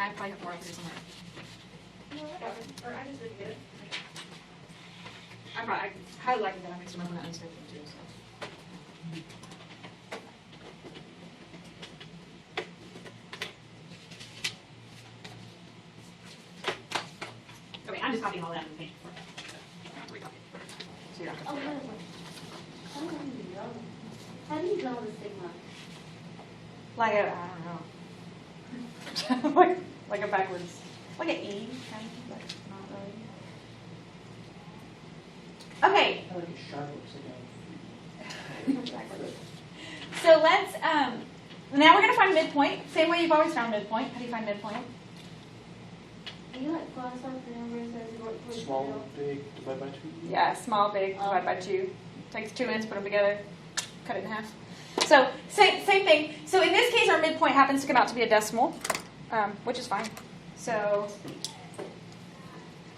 I probably have more up here somewhere. Or I just didn't get it. I highly likely that I mixed them up on that other thing too. So. Okay, I'm just copying all that and painting for it. So you don't have to. How do you draw the sigma? Like a, I don't know. like a backwards, like an E kind of, but not really. Okay. I like a sharp upside down. So let's, now we're going to find midpoint. Same way you've always found midpoint. How do you find midpoint? Do you like cross off the numbers as you work towards the Small, middle? big, divide by 2. Yeah, small, big, divide by 2. Takes 2 minutes, put them together, cut it in half. So same thing. So in this case, our midpoint happens to come out to be a decimal, which is fine. So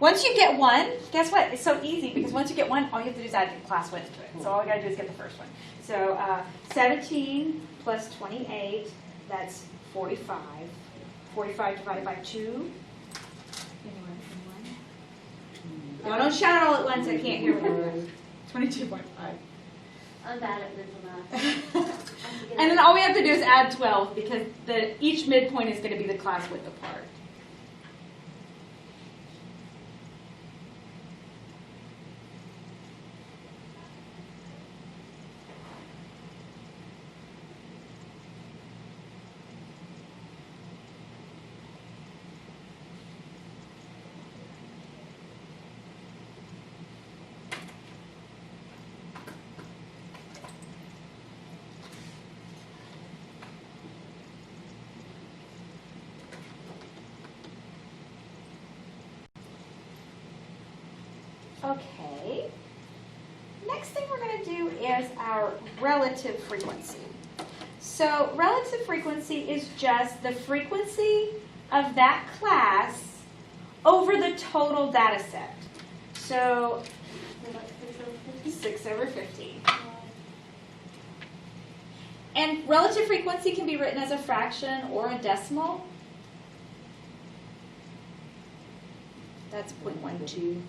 once you get 1, guess what? It's so easy because once you get 1, all you have to do is add the class width to it. So all you got to do is get the first one. So 17 plus 28, that's 45. 45 divided by 2. No, don't shout it all at once. I can't hear you. 22.5. I'm bad at mental math. And then all we have to do is add 12 because each midpoint is going to be the class width apart. Okay. Next thing we're going to do is our relative frequency. So relative frequency is just the frequency of that class over the total data set. So 6 over 50. And relative frequency can be written as a fraction or a decimal. That's 0.12.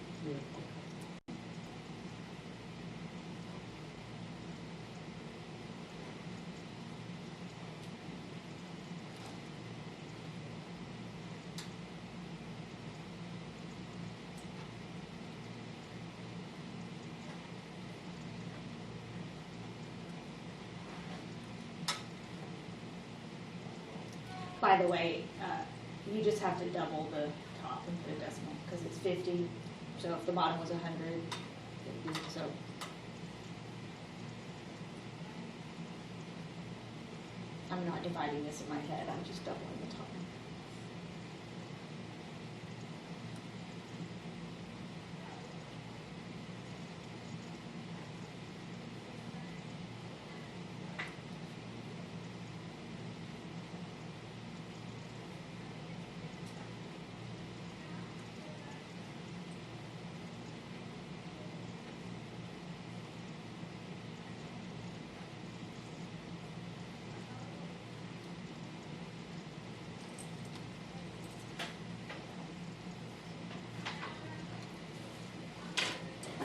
By the way, you just have to double the top and put a decimal because it's 50. So if the bottom was 100, it'd be so. I'm not dividing this in my head. I'm just doubling the top.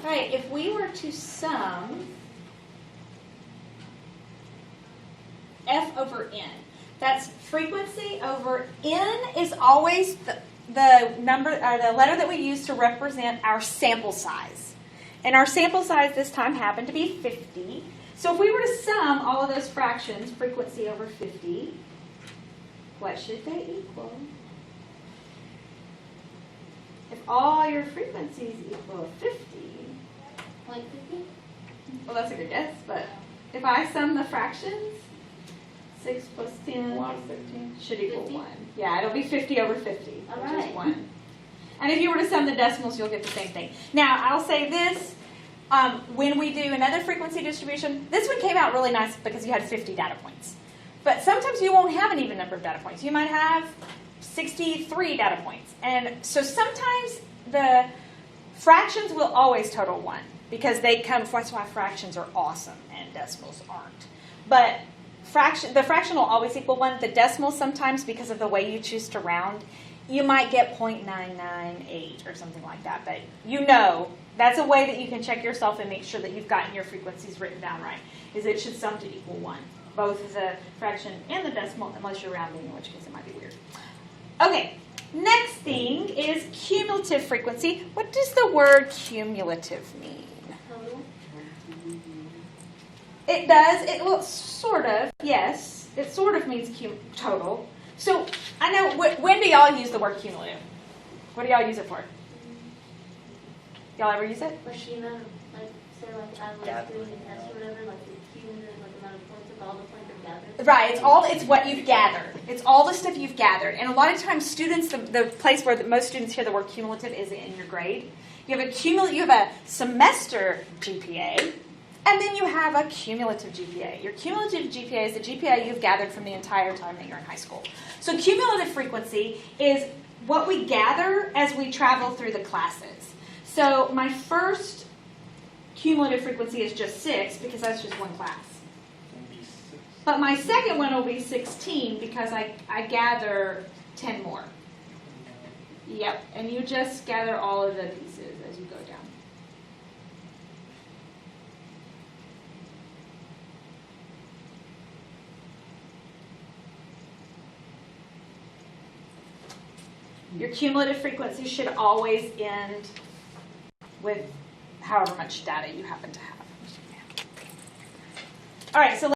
All right, if we were to sum F over N, that's frequency over N is always the number or the letter that we use to represent our sample size. And our sample size this time happened to be 50. So if we were to sum all of those fractions, frequency over 50, what should they equal? If all your frequencies equal 50, Like 50? well, that's a good guess, but if I sum the fractions, 6 plus 10 plus 13 should equal 50? 1. Yeah, it'll be 50 over 50, All which right. is 1. And if you were to sum the decimals, you'll get the same thing. Now, I'll say this, when we do another frequency distribution, this one came out really nice because you had 50 data points. But sometimes you won't have an even number of data points. You might have 63 data points. And so sometimes the fractions will always total 1 because they come, that's why fractions are awesome and decimals aren't. But the fraction will always equal 1. The decimal sometimes, because of the way you choose to round, you might get 0.998 or something like that. But you know, that's a way that you can check yourself and make sure that you've gotten your frequencies written down right, is it should sum to equal 1. Both the fraction and the decimal, unless you're rounding, in which case it might be weird. Okay, next thing is cumulative frequency. What does the word cumulative mean? Total. It does. Well, sort of. Yes, it sort of means total. So I know. When do y'all use the word cumulative? What do y'all use it for? Y'all ever use it? Like the amount of, like, say, like, I was doing a test or whatever, like, the cumulative, like, amount of points of all the points I've gathered. Right. It's what you've gathered. It's all the stuff you've gathered. And a lot of times, students, the place where most students hear the word cumulative is in your grade. You have a semester GPA. And then you have a cumulative GPA. Your cumulative GPA is the GPA you've gathered from the entire time that you're in high school. So cumulative frequency is what we gather as we travel through the classes. So my first cumulative frequency is just 6 because that's just one class. But my second one will be 16 because I gather 10 more. Yep, and you just gather all of the pieces as you go down. Your cumulative frequency should always end with however much data you happen to have. All right, so